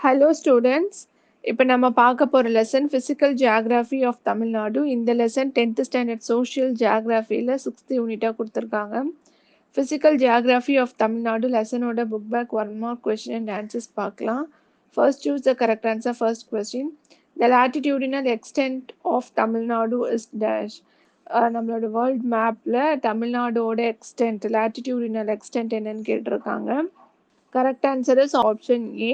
Hello students. இப்போ நம்ம பார்க்க போகிற lesson physical geography of Tamil Nadu. இந்த லெசன் 10th ஸ்டாண்டர்ட் சோஷியல் ஜியாகிரஃபியில் 6th யூனிட்டாக கொடுத்துருக்காங்க. ஃபிசிக்கல் ஜியாகிரஃபி ஆஃப் தமிழ்நாடு லெசனோட book back 1 mark question and answers பார்க்கலாம். First choose the correct answer. First question, the latitudinal extent of Tamil Nadu is dash. நம்மளோட world மேப்பில் தமிழ்நாடோட extend, லாட்டிடியூடினல் extend என்னன்னு கேட்டிருக்காங்க. Correct answer is option A,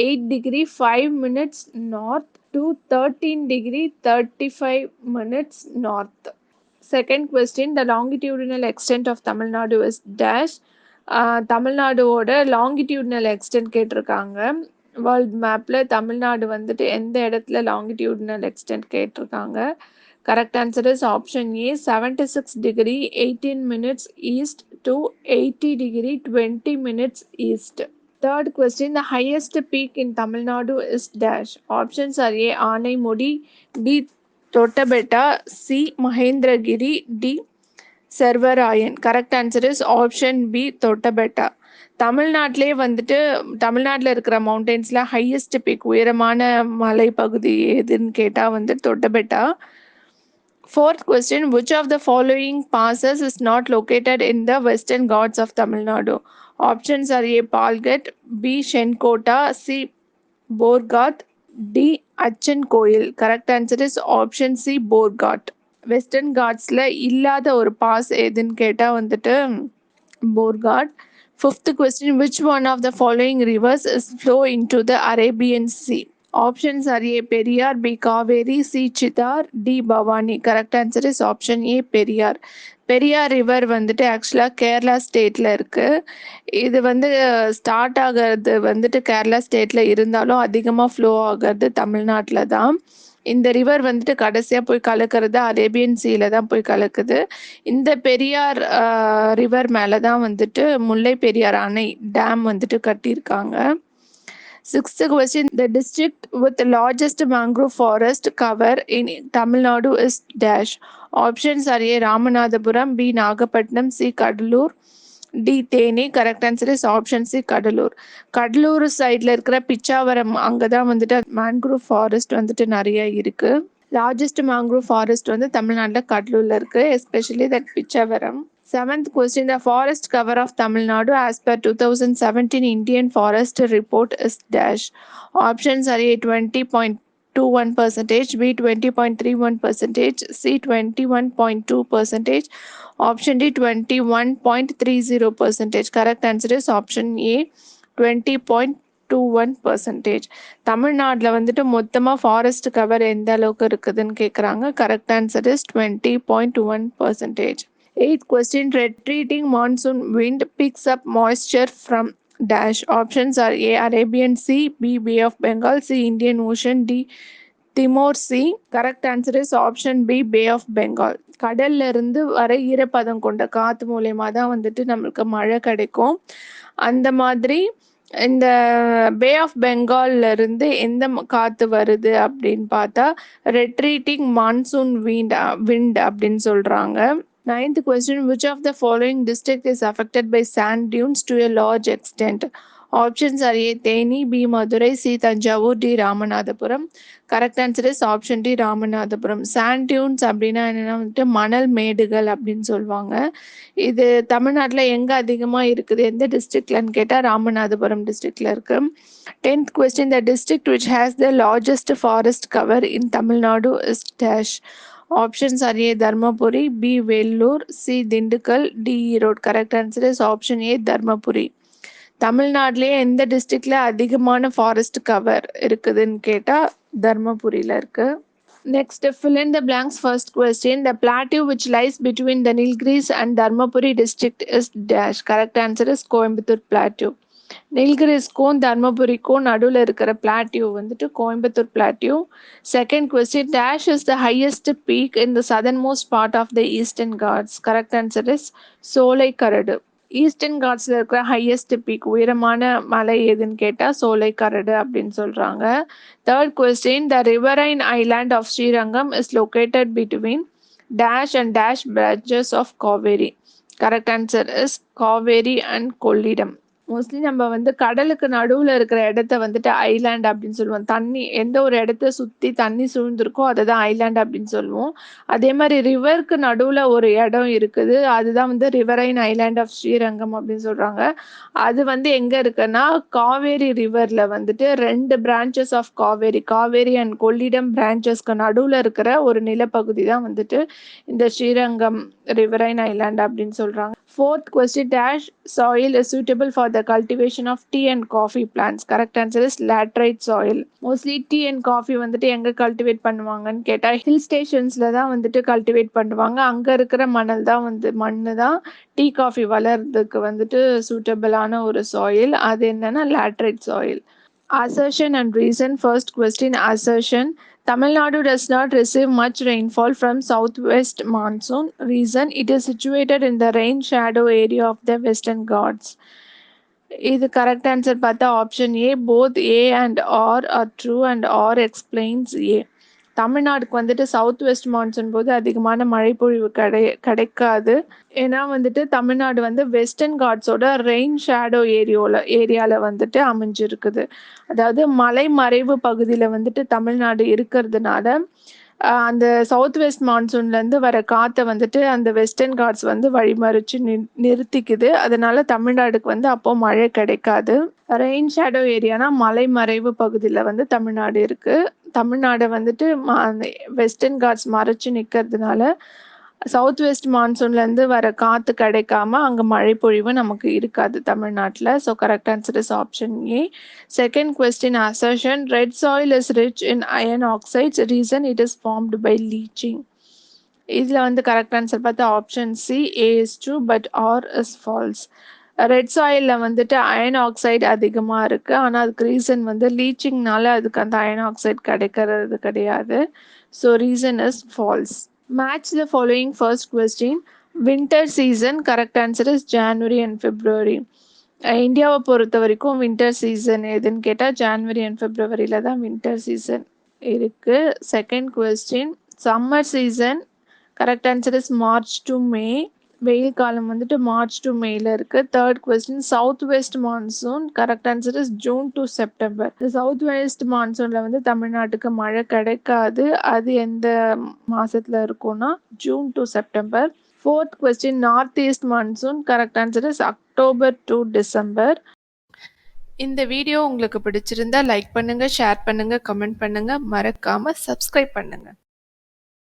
8 degree 5 minutes north to 13 degree 35 minutes north. Second question, the longitudinal extent of Tamil Nadu is dash. தமிழ்நாடோட longitudinal extent கேட்டிருக்காங்க. World மேப்பில் தமிழ்நாடு வந்துட்டு எந்த இடத்துல லாங்கிடியூட்னல் எக்ஸ்டென்ட் கேட்டிருக்காங்க. Correct answer is option A, 76 degree 18 minutes east to 80 degree 20 minutes east. Third question, the highest peak in Tamil Nadu is dash. Options are A, Anaimudi, B, Tottabetta, C, Mahendragiri, D, Servarayan. Correct answer is option B, Tottabetta. தமிழ்நாட்டிலே வந்துட்டு தமிழ்நாட்டில் இருக்கிற மவுண்டெயின்ஸில் highest peak உயரமான மலைப்பகுதி எதுன்னு கேட்டால் வந்து Doddabetta. Fourth question, which of the following passes is not located in the Western Ghats of Tamil Nadu? Options are A, Palghat, B, Shenkota, C, Borgat, D, Achan Koil. Correct answer is option C, Borgat. Western Ghats la illada ஒரு pass எதுன்னு கேட்டால் வந்துட்டு Borgat. Fifth question, which one of the following rivers is flow into the Arabian Sea? Options are A, Periyar, B, Kaveri, C, Chittar, D, Bhavani. Correct answer is option A, Periyar. Periyar river வந்துட்டு ஆக்சுவலாக கேரளா ஸ்டேட்டில் இருக்குது. இது வந்து start ஆகிறது வந்துட்டு கேரளா ஸ்டேட்டில் இருந்தாலும் அதிகமாக ஃப்ளோ ஆகிறது தமிழ்நாட்டில் தான். இந்த ரிவர் வந்துட்டு கடைசியாக போய் கலக்கிறது அரேபியன் சீல தான் போய் கலக்குது. இந்த பெரியார் ரிவர் மேலே தான் வந்துட்டு முல்லை பெரியார் அணை டேம் வந்துட்டு கட்டியிருக்காங்க. Sixth question, the district with the largest mangrove forest cover in Tamil Nadu is dash. Options are A, Ramanathapuram, B, Nagapattinam, C, Kadalur, D, Theni. Correct answer is option C, Kadalur. Cuddalore சைடில் இருக்கிற பிச்சாவரம் அங்கே தான் வந்துட்டு mangrove forest வந்துட்டு நிறைய இருக்குது. Largest mangrove forest வந்து தமிழ்நாட்டில் கடலூரில் இருக்குது, especially that Pichavaram. Seventh question, the forest cover of Tamil Nadu as per 2017 Indian Forest Report is dash. Options are A, 20.21%, B, 20.31%, C, 21.2%, option D, 21.30%. Correct answer is option A, 20.21%. தமிழ்நாட்டில் வந்துட்டு மொத்தமாக forest cover எந்த அளவுக்கு இருக்குதுன்னு கேட்குறாங்க. Correct answer is 20.1%. Eighth question, retreating monsoon wind picks up moisture from dash. Options are A, Arabian Sea, B, Bay of Bengal, C, Indian Ocean, D, Timor Sea. Correct answer is option B, Bay of Bengal. கடல்ல இருந்து வர ஈரப்பதம் கொண்ட காற்று மூலயமா தான் வந்துட்டு நம்மளுக்கு மழை கிடைக்கும். அந்த மாதிரி இந்த பே ஆஃப் பெங்கால்ல இருந்து எந்த காற்று வருது அப்படின்னு பார்த்தா ரெட்ரீட்டிங் மான்சூன் விண்ட் அப்படின்னு சொல்கிறாங்க. Ninth question, which of the following district is affected by sand dunes to a large extent? Options are A, Theni, B, Madurai, C, Tanjavur, D, Ramanathapuram. Correct answer is option D, Ramanathapuram. Sand dunes அப்படின்னா என்னென்னா வந்துட்டு மணல் மேடுகள் அப்படின்னு சொல்லுவாங்க. இது தமிழ்நாட்டில் எங்கே அதிகமாக இருக்குது, எந்த டிஸ்ட்ரிக்ட்லன்னு கேட்டால் ராமநாதபுரம் டிஸ்ட்ரிக்டில் இருக்குது. 10th question, the district which has the largest forest cover in Tamil Nadu is dash. Options are A, Dharmapuri, B, Vellore, C, Dindigul, D, Erode. Correct answer is option A, Dharmapuri. தமிழ்நாட்டிலேயே எந்த டிஸ்ட்ரிக்டில் அதிகமான forest cover இருக்குதுன்னு கேட்டால் தர்மபுரியில் இருக்குது. Next, fill in the blanks. First question, the plateau which lies between the Nilgiris and Dharmapuri district is dash. Correct answer is Coimbatore Plateau. நீல்கிரிஸ்க்கும் தர்மபுரிக்கும் நடுவில் இருக்கிற பிளாட்டியூ வந்துட்டு Coimbatore plateau. Second question, dash is the highest peak in the southern most part of the Eastern Ghats. Correct answer is Solaikaradu. Eastern காட்ஸில் இருக்கிற highest peak உயரமான மலை எதுன்னு கேட்டால் சோலைக்கரடு அப்படின்னு சொல்கிறாங்க. Third question, the riverine island of Srirangam is located between dash and dash branches of Kaveri. Correct answer is Kaveri and Kollidam. Mostly நம்ம வந்து கடலுக்கு நடுவுல இருக்கிற இடத்த வந்துட்டு ஐலேண்ட் அப்படின்னு சொல்லுவோம். தண்ணி எந்த ஒரு இடத்த சுத்தி தண்ணி சூழ்ந்திருக்கோ அததான் ஐலேண்ட் அப்படின்னு சொல்லுவோம். அதே மாரி ரிவருக்கு நடுவுல ஒரு இடம் இருக்குது. அதுதான் வந்து ரிவரைன் ஐலேண்ட் ஆஃப் ஸ்ரீரங்கம் அப்படின்னு சொல்றாங்க. அது வந்து எங்க இருக்குன்னா, காவேரி ரிவர்ல வந்துட்டு 2 branches of Kaveri, Kaveri and Kollidam பிரான்ச்சஸ்க்கு நடுவுல இருக்கிற ஒரு நிலப்பகுதி தான் வந்துட்டு இந்த ஸ்ரீரங்கம் ரிவரைன் ஐலேண்ட் அப்படின்னு சொல்றாங்க. 4th question dash soil is suitable for the cultivation of tea and coffee plants. Correct answer is laterite soil. Mostly tea and coffee வந்துட்டு எங்க கல்டிவேட் பண்ணுவாங்கன்னு கேட்டா ஹில் ஸ்டேஷன்ஸ்ல தான் வந்துட்டு கல்டிவேட் பண்ணுவாங்க. அங்க இருக்கிற மண்ணு தான் டீ காஃபி வளர்றதுக்கு வந்துட்டு சூட்டபிளான ஒரு சாயில். அது என்னன்னா laterite soil. Assertion and reason. First question, assertion. Tamil Nadu does not receive much rainfall from southwest monsoon. Reason, it is situated in the rain shadow area of the Western Ghats. இது correct answer பார்த்தா option A. Both A and R are true and R explains A. தமிழ்நாடுக்கு வந்துட்டு south west monsoon போது அதிகமான மழைப்பொழிவு கிடைக்காது. ஏன்னா வந்துட்டு தமிழ்நாடு வந்து வெஸ்டர்ன் காட்ஸோட ரெயின் ஷேடோ ஏரியால வந்துட்டு அமைஞ்சிருக்குது. அதாவது மலை மறைவு பகுதியில வந்துட்டு தமிழ்நாடு இருக்கிறதுனால அந்த சவுத் வெஸ்ட் மான்சூன்லேருந்து வர காற்றை வந்துட்டு அந்த வெஸ்டர்ன் காட்ஸ் வந்து வழிமறிச்சு நிறுத்திக்குது. அதனால தமிழ்நாடுக்கு வந்து அப்போ மழை கிடைக்காது. ரெயின் ஷேடோ ஏரியானா மலை மறைவு பகுதியில் வந்து தமிழ்நாடு இருக்கு. தமிழ்நாடு வந்துட்டு வெஸ்டர்ன் காட்ஸ் மறைச்சு நிற்கிறதுனால சவுத் வெஸ்ட் மான்சூன்லேருந்து வர காற்று கிடைக்காம அங்கே மழை பொழிவு நமக்கு இருக்காது தமிழ்நாட்டில். So correct answer is option A. Second question assertion. Red soil is rich in iron oxides. Reason, it is formed by leaching. இதில் வந்து கரெக்ட் ஆன்சர் பார்த்தா option C. A is true but R is false. Red சாயிலில் வந்துட்டு iron oxide அதிகமாக இருக்குது. ஆனால் அதுக்கு reason வந்து லீச்சிங்னால அதுக்கு அந்த அயன் ஆக்சைடு கிடைக்கிறது கிடையாது. So reason is false. Match the following first question. Winter season, correct answer is January and February. இந்தியாவை பொறுத்த வரைக்கும் வின்டர் சீசன் எதுன்னு கேட்டால் ஜான்வரி அண்ட் ஃபெப்ரவரியில தான் வின்டர் சீசன் இருக்கு. Second question summer season, correct answer is March to May. வெயில் காலம் வந்துட்டு மார்ச் டு மேல இருக்கு. Third question south west monsoon, correct answer is June to September. இந்த சவுத் வெஸ்ட் மான்சூன்ல வந்து தமிழ்நாட்டுக்கு மழை கிடைக்காது. அது எந்த மாசத்துல இருக்கும்னா June to September. Fourth question north east monsoon, correct answer is October to December. இந்த வீடியோ உங்களுக்கு பிடிச்சிருந்தா லைக் பண்ணுங்க, ஷேர் பண்ணுங்க, கமெண்ட் பண்ணுங்க, மறக்காம சப்ஸ்கிரைப் பண்ணுங்க.